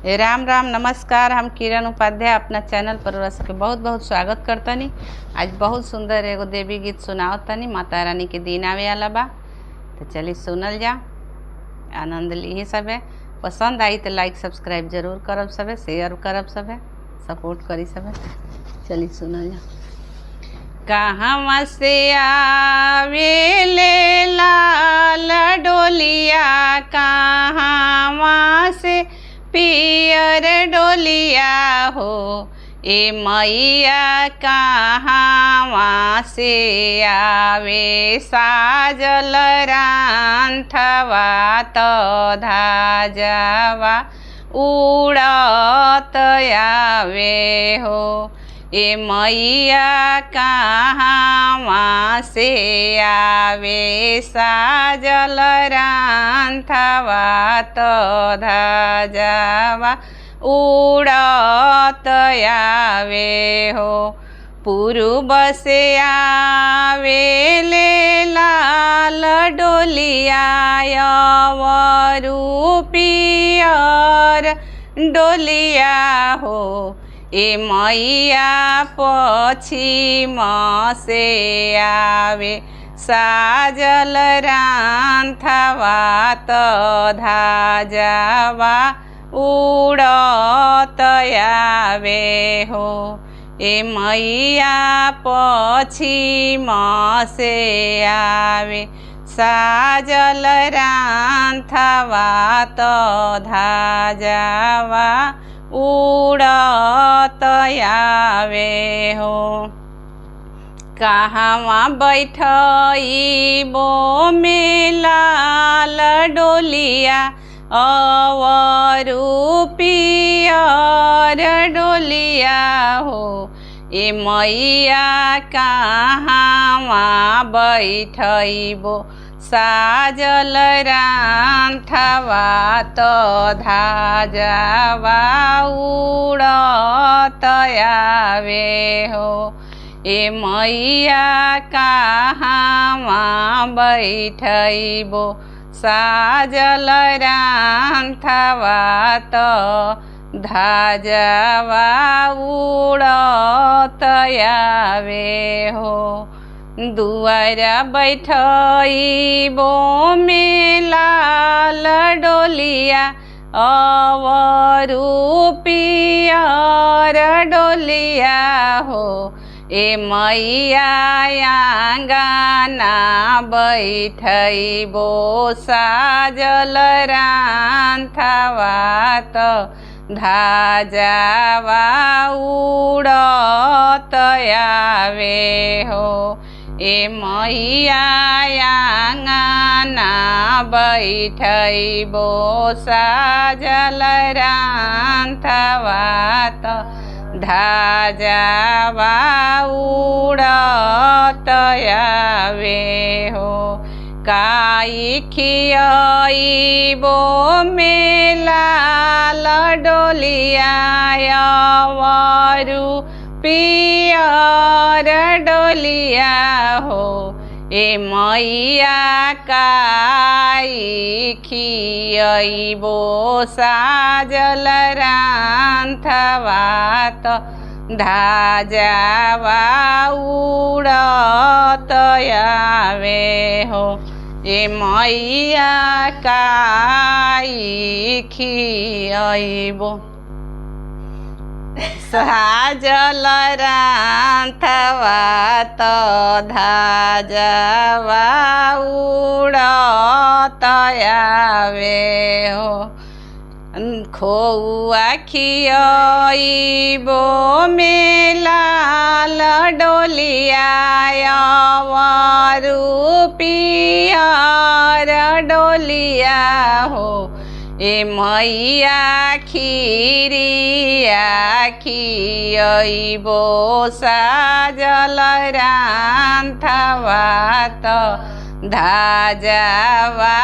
राम राम नमस्कार। हम किरण उपाध्याय अपना चैनल पर रह सके बहुत बहुत स्वागत करतनी। आज बहुत सुंदर एगो देवी गीत सुनावतनी। माता रानी के दिन आवे वाला बा, तो चलिए सुनल जा, आनंद ली सबे। पसंद आई तो लाइक सब्सक्राइब जरूर करब सबे, शेयर करब सबे, सपोर्ट करी सबे। चलिए सुनल जा। कहाँ से आवे ले लाल डोलिया, कहाँ से पियर डोलिया हो, ए मैया कहाँ से आवे साजल रांथवा तो धाजवा उड़त आवे हो, ए मैया कहाँ से आवे साजल रांथवा तो धाजवा उड़त आवे हो। पूर्व से आवे ले लाल डोलिया, अवरु पियर डोलिया हो, ए मैया पश्चिम से आवे साजल रांथवा तो धाजवा उड़त आवे हो, ए मैया पश्चिम से आवे साजल रांथवा तो धाजवा उड़त आवे हो। कहाँ बैठइबो में लाल डोलिया, अवरु पियर डोलिया हो, ए मैया कहाँ बैठइबो साजल रांथवा तो धाजवा उड़त आवे हो, ए मैया कहाँ बैठइबो साजल रांथवा तो धाजवा उड़त आवे हो। दुआरा बैठइबो में लाल डोलिया, अवरु पियर डोलिया हो, ए मैया आंगना बैठइबो साजल रांथवा तो धाजवा उड़त आवे हो, ए मैया आंगना बैठइबो साजल रांथवा तो धाजवा उड़त आवे हो। काई खियइबो में लाल डोलिया, अवरु पियर डोलिया हो, ए मैया काई खियइबो साजल रांथवा तो धाजवा उड़त आवे हो, ए मैया काई खियइबो साजल रांथवा तो धाजवा उड़त आवे हो। खोआ खियइबो में लाल डोलिया, अवरु पियर डोलिया हो, ए मैया खीरिया खियइबो साजल रांथवा तो धाजवा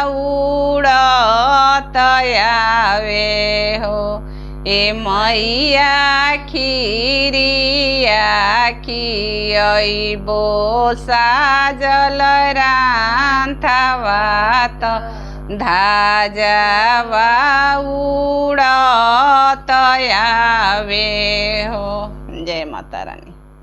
उड़त आवे हो, ए मैया खीरिया खियइबो साजल रांथवा तो धाजवा उड़त तो आवे हो। जय माता रानी।